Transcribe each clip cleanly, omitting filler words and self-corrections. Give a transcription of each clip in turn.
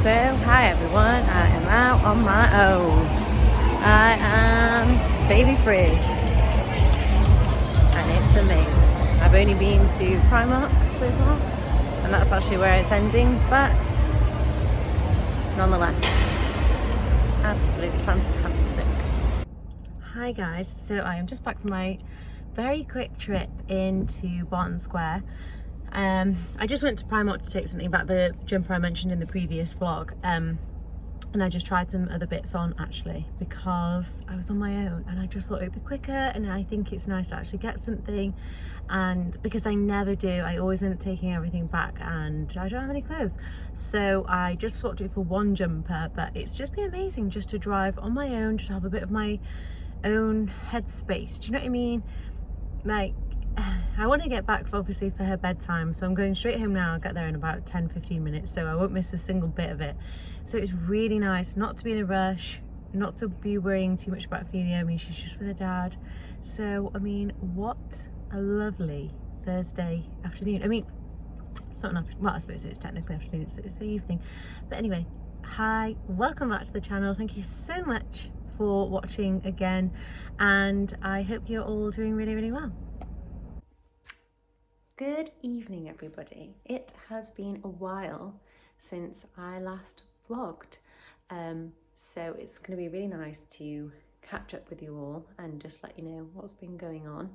So, hi everyone, I am out on my own. I am baby free and it's amazing. I've only been to Primark so far and that's actually where it's ending, but nonetheless, it's absolutely fantastic. Hi guys, so I am just back from my very quick trip into Barton Square. I just went to Primark to take something back, the jumper I mentioned in the previous vlog, and I just tried some other bits on actually because I was on my own and I just thought it'd be quicker, and I think it's nice to actually get something, and because I never do, I always end up taking everything back and I don't have any clothes, so I just swapped it for one jumper. But it's just been amazing just to drive on my own, just have a bit of my own headspace, do you know what I mean? Like, I want to get back obviously for her bedtime, so I'm going straight home now. I'll get there in about 10-15 minutes, so I won't miss a single bit of it. So it's really nice not to be in a rush, not to be worrying too much about Ophelia. I mean, she's just with her dad. So I mean, what a lovely Thursday afternoon. I mean, it's not an afternoon, well I suppose it's technically afternoon, it's the evening, but anyway, hi, welcome back to the channel. Thank you so much for watching again, and I hope you're all doing really well. Good evening everybody. It has been a while since I last vlogged, so it's going to be really nice to catch up with you all and just let you know what's been going on.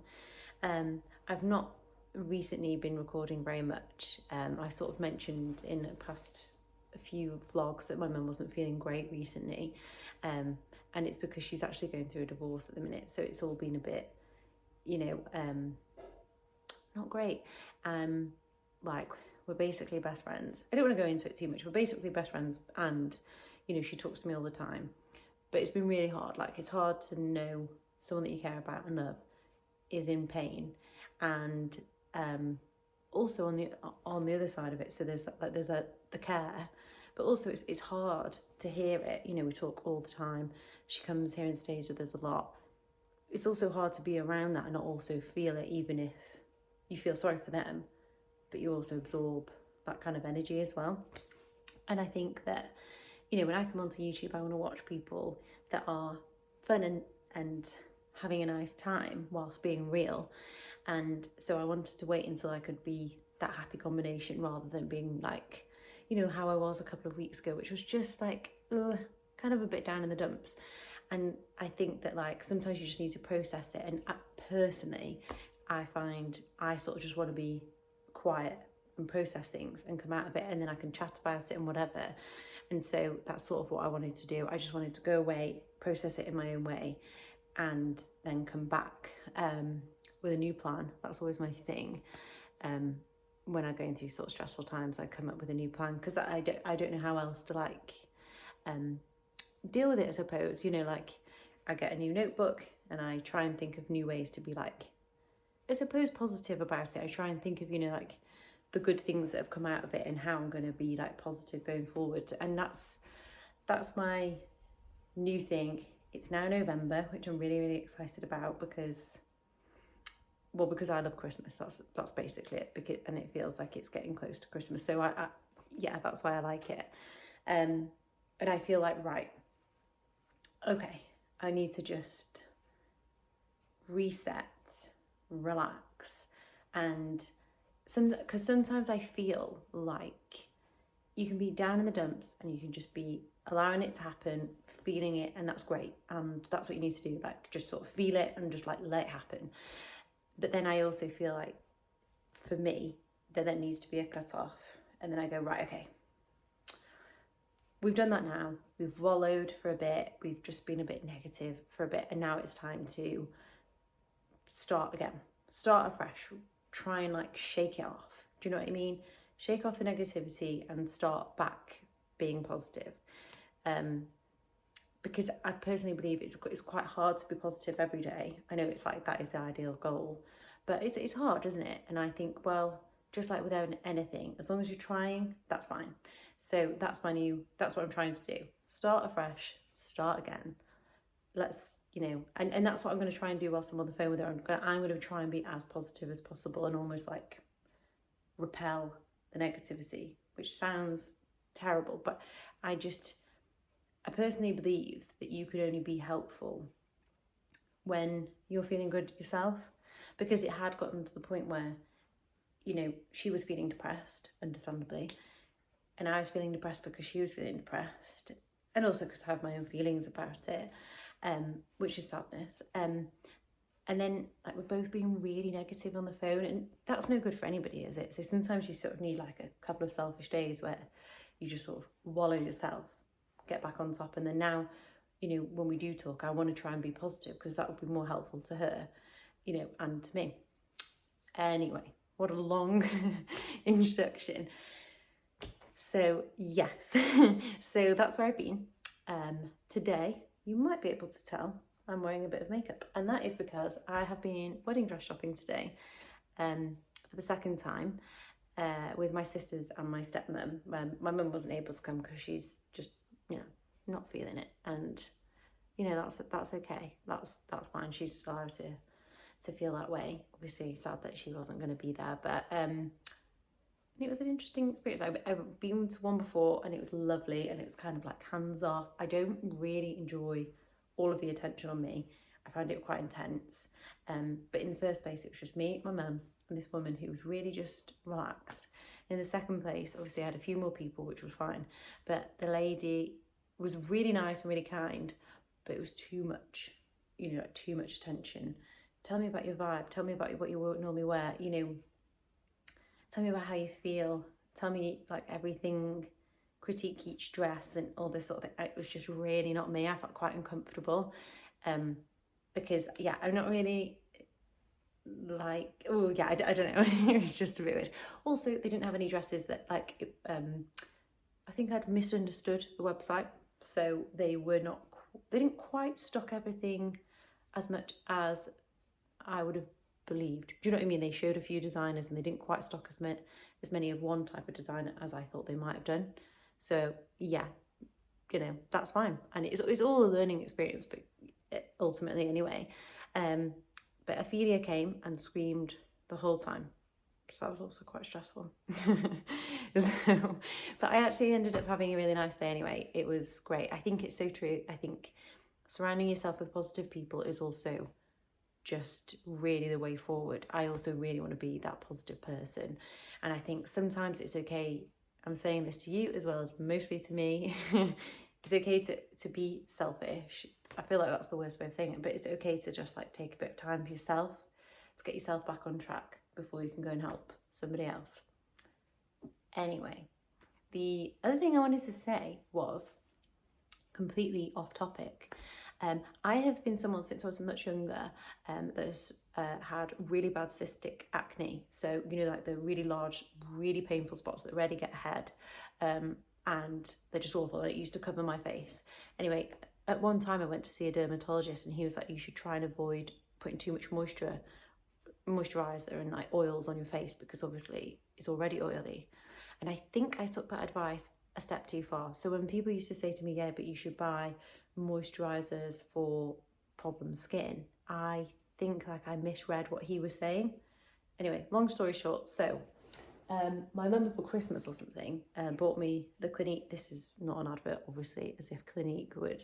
I've not recently been recording very much. I sort of mentioned in the past a few vlogs that my mum wasn't feeling great recently, and it's because she's actually going through a divorce at the minute, so it's all been a bit, you know, not great. Like, we're basically best friends. I don't want to go into it too much. We're basically best friends, and you know, she talks to me all the time, but it's been really hard. Like, it's hard to know someone that you care about and love is in pain, and also on the other side of it, so there's the care, but also it's hard to hear it. You know, we talk all the time, she comes here and stays with us a lot. It's also hard to be around that and not also feel it, even if you feel sorry for them, but you also absorb that kind of energy as well. And I think that, you know, when I come onto YouTube, I want to watch people that are fun and having a nice time whilst being real. And so I wanted to wait until I could be that happy combination, rather than being like, you know, how I was a couple of weeks ago, which was just like, kind of a bit down in the dumps. And I think that, like, sometimes you just need to process it. And personally, I find I sort of just want to be quiet and process things and come out of it, and then I can chat about it and whatever. And so that's sort of what I wanted to do. I just wanted to go away, process it in my own way, and then come back with a new plan. That's always my thing. When I'm going through sort of stressful times, I come up with a new plan, because I don't know how else to, like, deal with it, I suppose. You know, like, I get a new notebook and I try and think of new ways to be, like, I suppose, positive about it. I try and think of, you know, like, the good things that have come out of it and how I'm going to be, like, positive going forward. And that's my new thing. It's now November, which I'm really excited about, because I love Christmas. That's basically it, and it feels like it's getting close to Christmas. So yeah, that's why I like it. And I feel like, right, okay, I need to just reset, relax, and because sometimes I feel like you can be down in the dumps and you can just be allowing it to happen, feeling it, and that's great, and that's what you need to do, like, just sort of feel it and just, like, let it happen. But then I also feel like, for me, there needs to be a cut off, and then I go, right, okay, we've done that now, we've wallowed for a bit, we've just been a bit negative for a bit, and now it's time to start again, start afresh, try and, like, shake it off. Do you know what I mean? Shake off the negativity and start back being positive. Because I personally believe it's quite hard to be positive every day. I know it's like that is the ideal goal, but it's hard, isn't it? And I think, well, just like with anything, as long as you're trying, that's fine. So that's what I'm trying to do. Start afresh, start again. Let's, you know, and that's what I'm going to try and do whilst I'm on the phone with her. I'm going to try and be as positive as possible and almost, like, repel the negativity, which sounds terrible, but I personally believe that you could only be helpful when you're feeling good yourself, because it had gotten to the point where, you know, she was feeling depressed, understandably, and I was feeling depressed because she was feeling depressed, and also because I have my own feelings about it, which is sadness. And then like we're both being really negative on the phone, and that's no good for anybody, is it? So sometimes you sort of need like a couple of selfish days where you just sort of wallow yourself, get back on top. And then now, you know, when we do talk, I want to try and be positive because that would be more helpful to her, you know, and to me. Anyway, what a long introduction. So yes, so that's where I've been. Today, you might be able to tell I'm wearing a bit of makeup, and that is because I have been wedding dress shopping today for the second time with my sisters and my stepmom. My mum wasn't able to come because she's just, you know, not feeling it, and you know, that's okay. That's fine. She's allowed to feel that way. Obviously, sad that she wasn't going to be there, but it was an interesting experience. I've been to one before and it was lovely, and it was kind of like hands off. I don't really enjoy all of the attention on me. I found it quite intense. But in the first place, it was just me, my mum, and this woman who was really just relaxed. In the second place, obviously I had a few more people, which was fine. But the lady was really nice and really kind, but it was too much, you know, like too much attention. Tell me about your vibe. Tell me about what you normally wear, you know. Tell me about how you feel. Tell me like everything, critique each dress and all this sort of thing. It was just really not me. I felt quite uncomfortable because, yeah, I'm not really like, oh yeah, I don't know. It was just a bit weird. Also, they didn't have any dresses that like, I think I'd misunderstood the website. So they didn't quite stock everything as much as I would have believed. Do you know what I mean? They showed a few designers and they didn't quite stock as many of one type of designer as I thought they might have done. So yeah, you know, that's fine. And it's all a learning experience, but ultimately anyway. But Ophelia came and screamed the whole time. So that was also quite stressful. But I actually ended up having a really nice day anyway. It was great. I think it's so true. I think surrounding yourself with positive people is also just really the way forward. I also really want to be that positive person. And I think sometimes it's okay, I'm saying this to you as well as mostly to me, it's okay to be selfish. I feel like that's the worst way of saying it, but it's okay to just like take a bit of time for yourself to get yourself back on track before you can go and help somebody else. Anyway, the other thing I wanted to say was completely off topic. I have been someone since I was much younger that's had really bad cystic acne. So, you know, like the really large, really painful spots that rarely get ahead. And they're just awful. It used to cover my face. Anyway, at one time I went to see a dermatologist and he was like, you should try and avoid putting too much moisturizer and like oils on your face because obviously it's already oily. And I think I took that advice a step too far. So when people used to say to me, yeah, but you should buy moisturizers for problem skin, I think like I misread what he was saying. Anyway, long story short, so my mum for Christmas or something bought me the Clinique. This is not an advert, obviously, as if Clinique would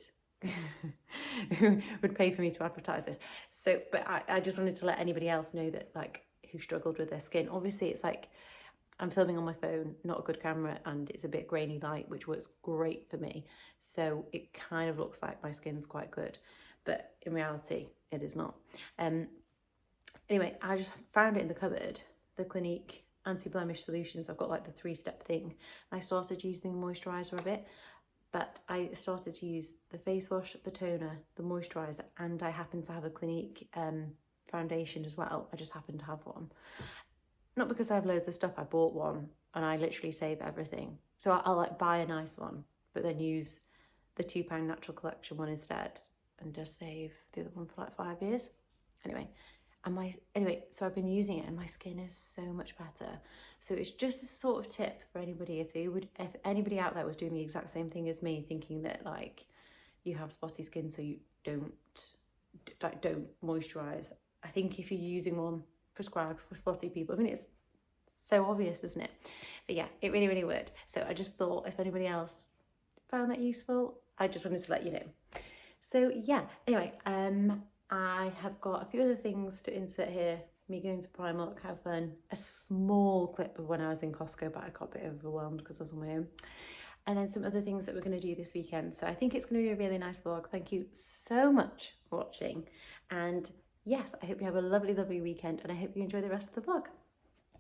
would pay for me to advertise this. So, but I just wanted to let anybody else know that like who struggled with their skin. Obviously, it's like I'm filming on my phone, not a good camera, and it's a bit grainy light, which works great for me. So it kind of looks like my skin's quite good, but in reality, it is not. Anyway, I just found it in the cupboard, the Clinique anti-blemish solutions. I've got like the 3-step thing. And I started using the moisturiser a bit, but I started to use the face wash, the toner, the moisturiser, and I happen to have a Clinique foundation as well. I just happen to have one. Not because I have loads of stuff, I bought one and I literally save everything. So I'll like buy a nice one, but then use the £2 Natural Collection one instead and just save the other one for like 5 years. So I've been using it and my skin is so much better. So it's just a sort of tip for anybody, if anybody out there was doing the exact same thing as me, thinking that like you have spotty skin so you don't moisturize. I think if you're using one prescribed for spotty people, I mean, it's so obvious, isn't it? But yeah, it really, really worked. So I just thought if anybody else found that useful, I just wanted to let you know. So yeah, anyway, I have got a few other things to insert here. Me going to Primark, have fun. A small clip of when I was in Costco, but I got a bit overwhelmed because I was on my own. And then some other things that we're going to do this weekend. So I think it's going to be a really nice vlog. Thank you so much for watching. And yes, I hope you have a lovely, lovely weekend, and I hope you enjoy the rest of the vlog.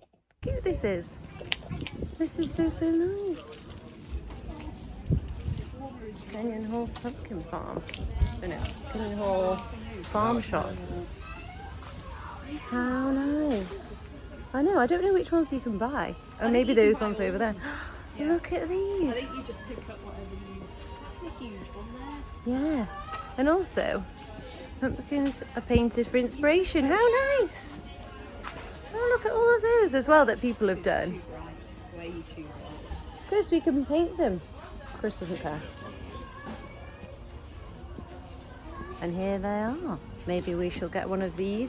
Look how cute this is. This is so, so nice. Canyon Hall Pumpkin Farm. Oh no, Canyon Hall Farm Shop. How nice. I know, I don't know which ones you can buy. Oh, maybe those ones over there. Yeah. Look at these. I think you just pick up whatever you... That's a huge one there. Yeah. And also, pumpkins are painted for inspiration. How nice. Oh, look at all of those as well that people have done. Too bright. Way too bright. Chris, we can paint them. Chris doesn't care. And here they are. Maybe we shall get one of these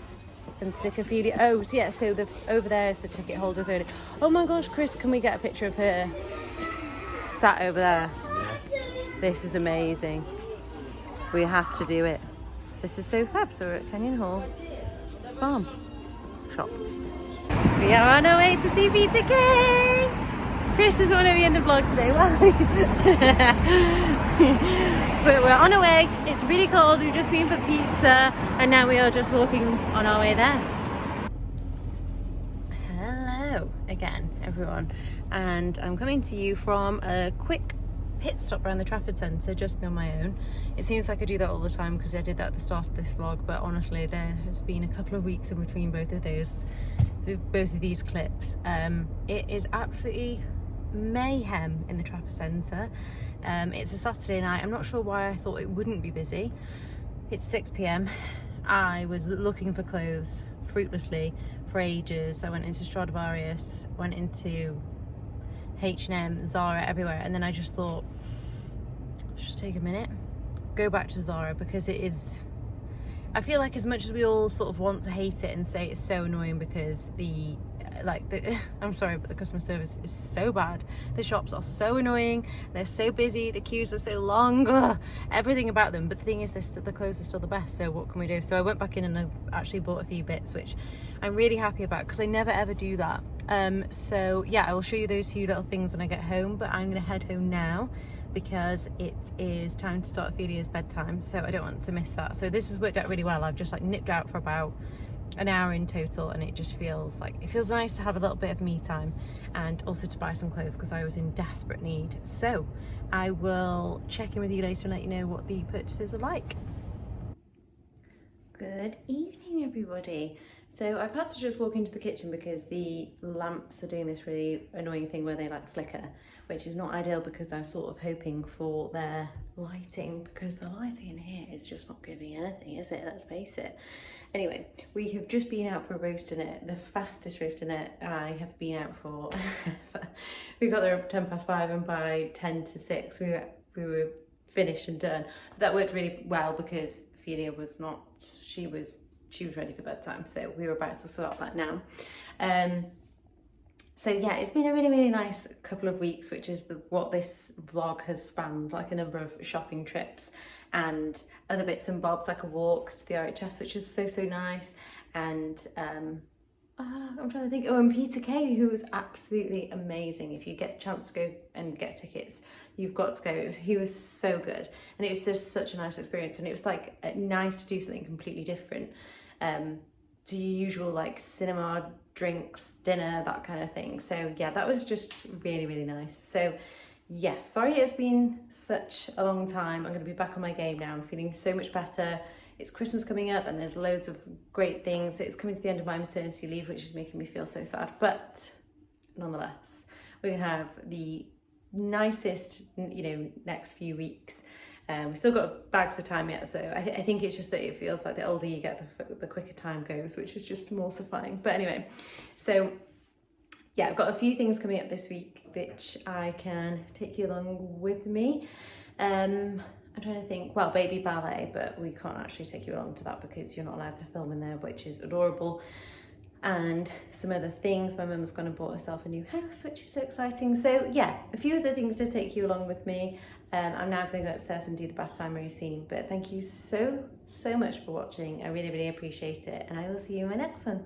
and stick a few. Oh yeah, so the over there is the ticket holders only. Oh my gosh, Chris, can we get a picture of her sat over there? This is amazing. We have to do it. This is so fab. So we're at Canyon Hall Farm Shop. We are on our way to see Peter Kay. Chris doesn't want to be in the vlog today, but we're on our way. It's really cold. We've just been for pizza and now we are just walking on our way there. Hello again, everyone. And I'm coming to you from a quick pit stop around the Trafford Centre, just me on my own. It seems like I do that all the time because I did that at the start of this vlog, but honestly there has been a couple of weeks in between both of these clips. It is absolutely mayhem in the Trafford Centre. It's a Saturday night. I'm not sure why I thought it wouldn't be busy. It's 6 p.m. I was looking for clothes fruitlessly for ages. I went into Stradivarius, went into H&M, Zara, everywhere, and then I just thought, just take a minute, go back to Zara, because it is, I feel like as much as we all sort of want to hate it and say it's so annoying because I'm sorry, but the customer service is so bad. The shops are so annoying. They're so busy. The queues are so long. Ugh, everything about them. But the thing is, the clothes are still the best. So what can we do? So I went back in and I've actually bought a few bits, which I'm really happy about because I never ever do that. So yeah, I will show you those few little things when I get home. But I'm going to head home now because it is time to start Ophelia's bedtime. So I don't want to miss that. So this has worked out really well. I've just like nipped out for about an hour in total, and it just feels nice to have a little bit of me time and also to buy some clothes because I was in desperate need. So I will check in with you later and let you know what the purchases are like. Good evening, everybody. So I've had to just walk into the kitchen because the lamps are doing this really annoying thing where they like flicker, which is not ideal because I was sort of hoping for their lighting, because the lighting in here is just not giving anything, is it? Let's face it. Anyway, we have just been out for a roast dinner, the fastest roast dinner I have been out for. We got there at 5:10 and by 5:50 we were finished and done. But that worked really well because Ophelia was not, she was ready for bedtime, so we were about to sort that now. So yeah, it's been a really, really nice couple of weeks, which is what this vlog has spanned, like a number of shopping trips and other bits and bobs, like a walk to the RHS, which is so, so nice. And I'm trying to think, and Peter Kay, who was absolutely amazing. If you get a chance to go and get tickets, you've got to go. He was so good, and it was just such a nice experience, and it was like nice to do something completely different to your usual like cinema, drinks, dinner, that kind of thing. So yeah, that was just really, really nice. So yes, sorry it's been such a long time. I'm going to be back on my game now. I'm feeling so much better. It's Christmas coming up and there's loads of great things. It's coming to the end of my maternity leave, which is making me feel so sad, but nonetheless, we're gonna have the nicest, next few weeks. We've still got bags of time yet, so I think it's just that it feels like the older you get, the quicker time goes, which is just mortifying. But anyway, so yeah, I've got a few things coming up this week which I can take you along with me. I'm trying to think, well, baby ballet, but we can't actually take you along to that because you're not allowed to film in there, which is adorable. and some other things. My mum's gone and bought herself a new house, which is so exciting. So yeah, a few other things to take you along with me. I'm now going to go upstairs and do the bath time routine, but thank you so much for watching. I really appreciate it, and I will see you in my next one.